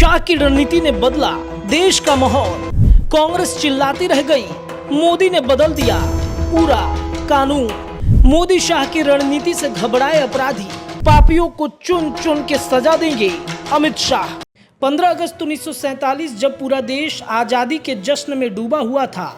शाह की रणनीति ने बदला देश का माहौल। कांग्रेस चिल्लाती रह गई, मोदी ने बदल दिया पूरा कानून। मोदी शाह की रणनीति से घबराए अपराधी पापियों को चुन चुन के सजा देंगे अमित शाह। 15 अगस्त 1947 जब पूरा देश आजादी के जश्न में डूबा हुआ था,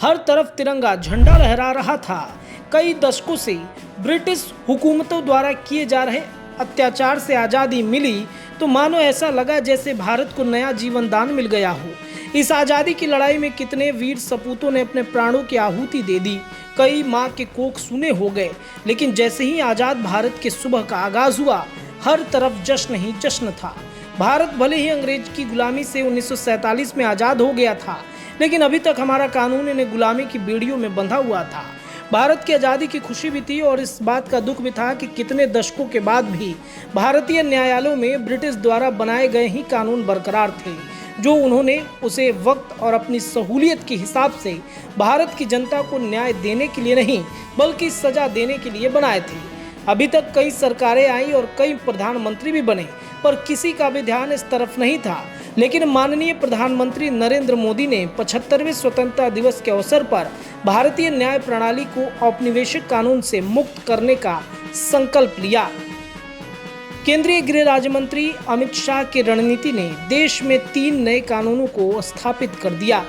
हर तरफ तिरंगा झंडा लहरा रहा था। कई दशकों से ब्रिटिश हुकूमतों द्वारा किए जा रहे अत्याचार से आज़ादी मिली तो मानो ऐसा लगा जैसे भारत को नया जीवन दान मिल गया हो। इस आज़ादी की लड़ाई में कितने वीर सपूतों ने अपने प्राणों की आहुति दे दी। कई माँ के कोख सूने हो गए। लेकिन जैसे ही आज़ाद भारत के सुबह का आगाज हुआ, हर तरफ जश्न ही जश्न था। भारत भले ही अंग्रेज की गुलामी से 1947 में आज़ाद हो गया था, लेकिन अभी तक हमारा कानून इन्हें गुलामी की बेड़ियों में बंधा हुआ था। भारत की आज़ादी की खुशी भी थी और इस बात का दुख भी था कि कितने दशकों के बाद भी भारतीय न्यायालयों में ब्रिटिश द्वारा बनाए गए ही कानून बरकरार थे, जो उन्होंने उसे वक्त और अपनी सहूलियत के हिसाब से भारत की जनता को न्याय देने के लिए नहीं बल्कि सजा देने के लिए बनाए थे। अभी तक कई सरकारें आई और कई प्रधानमंत्री भी बने, पर किसी का भी ध्यान इस तरफ नहीं था। लेकिन माननीय प्रधानमंत्री नरेंद्र मोदी ने 75वें स्वतंत्रता दिवस के अवसर पर भारतीय न्याय प्रणाली को औपनिवेशिक कानून से मुक्त करने का संकल्प लिया। केंद्रीय गृह राज्य मंत्री अमित शाह की रणनीति ने देश में 3 नए कानूनों को स्थापित कर दिया।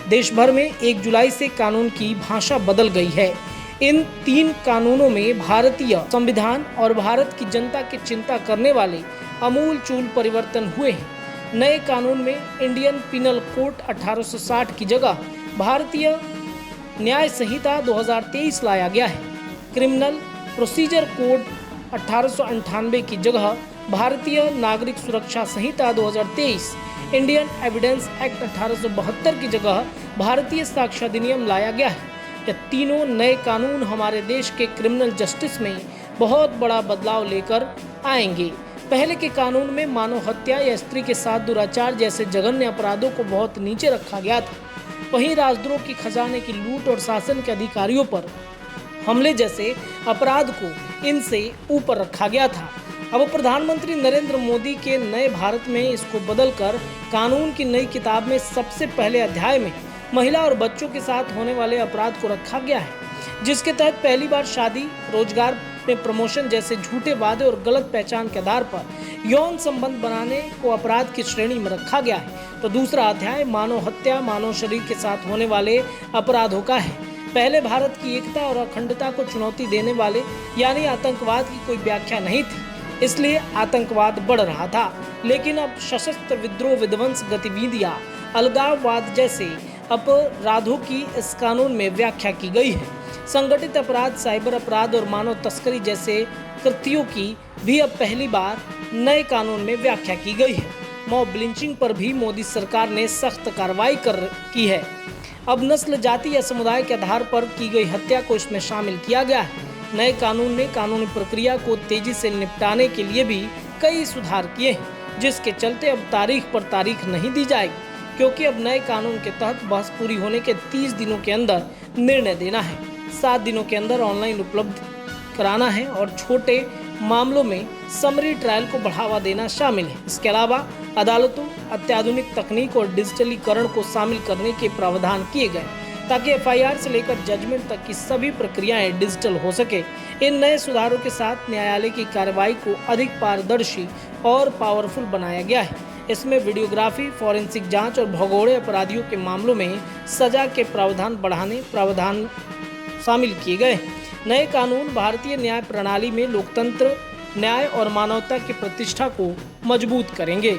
देश भर में 1 जुलाई से कानून की भाषा बदल गई है। इन 3 कानूनों में भारतीय संविधान और भारत की जनता की चिंता करने वाले आमूल-चूल परिवर्तन हुए हैं। नए कानून में इंडियन पिनल कोड 1860 की जगह भारतीय न्याय संहिता 2023 लाया गया है। क्रिमिनल प्रोसीजर कोड 1898 की जगह भारतीय नागरिक सुरक्षा संहिता 2023, इंडियन एविडेंस एक्ट 1872 की जगह भारतीय साक्ष्य अधिनियम लाया गया है। ये तीनों नए कानून हमारे देश के क्रिमिनल जस्टिस में बहुत बड़ा बदलाव लेकर आएंगे। पहले के कानून में मानव हत्या या स्त्री के साथ दुराचार जैसे जघन्य अपराधों को बहुत नीचे रखा गया था। वहीं राजद्रोह की खजाने की लूट और शासन के अधिकारियों पर हमले जैसे अपराध को इनसे ऊपर रखा गया था। अब प्रधानमंत्री नरेंद्र मोदी के नए भारत में इसको बदलकर कानून की नई किताब में सबसे पहले अध्याय में महिला और बच्चों के साथ होने वाले अपराध को रखा गया है, जिसके तहत पहली बार शादी, रोजगार में प्रमोशन जैसे झूठे वादे और गलत पहचान के आधार पर यौन संबंध बनाने को अपराध की श्रेणी में रखा गया है। तो दूसरा अध्याय मानव हत्या, मानव शरीर के साथ होने वाले अपराधों का है। पहले भारत की एकता और अखंडता को चुनौती देने वाले यानी आतंकवाद की कोई व्याख्या नहीं थी, इसलिए आतंकवाद बढ़ रहा था। लेकिन अब सशस्त्र विद्रोह, विध्वंस गतिविधियां, अलगाववाद जैसे अपराधों की इस कानून में व्याख्या की गई है। संगठित अपराध, साइबर अपराध और मानव तस्करी जैसे कृत्यों की भी अब पहली बार नए कानून में व्याख्या की गई है। मॉब लिंचिंग पर भी मोदी सरकार ने सख्त कार्रवाई की है। अब नस्ल, जाति या समुदाय के आधार पर की गई हत्या को इसमें शामिल किया गया है। नए कानून ने कानूनी प्रक्रिया को तेजी से निपटाने के लिए भी कई सुधार किए हैं, जिसके चलते अब तारीख पर तारीख नहीं दी जाएगी, क्योंकि अब नए कानून के तहत बहस पूरी होने के 30 दिनों के अंदर निर्णय देना है। 7 दिनों के अंदर ऑनलाइन उपलब्ध कराना है और छोटे मामलों में समरी ट्रायल को बढ़ावा देना शामिल है। इसके अलावा अदालतों, अत्याधुनिक तकनीक और डिजिटलीकरण को शामिल करने के प्रावधान किए गए, ताकि एफआईआर से लेकर जजमेंट तक की सभी प्रक्रियाएं डिजिटल हो सके। इन नए सुधारों के साथ न्यायालय की कार्रवाई को अधिक पारदर्शी और पावरफुल बनाया गया है। इसमें वीडियोग्राफी, फॉरेंसिक जांच और भगोड़े अपराधियों के मामलों में सजा के प्रावधान शामिल किए गए। नए कानून भारतीय न्याय प्रणाली में लोकतंत्र, न्याय और मानवता की प्रतिष्ठा को मजबूत करेंगे।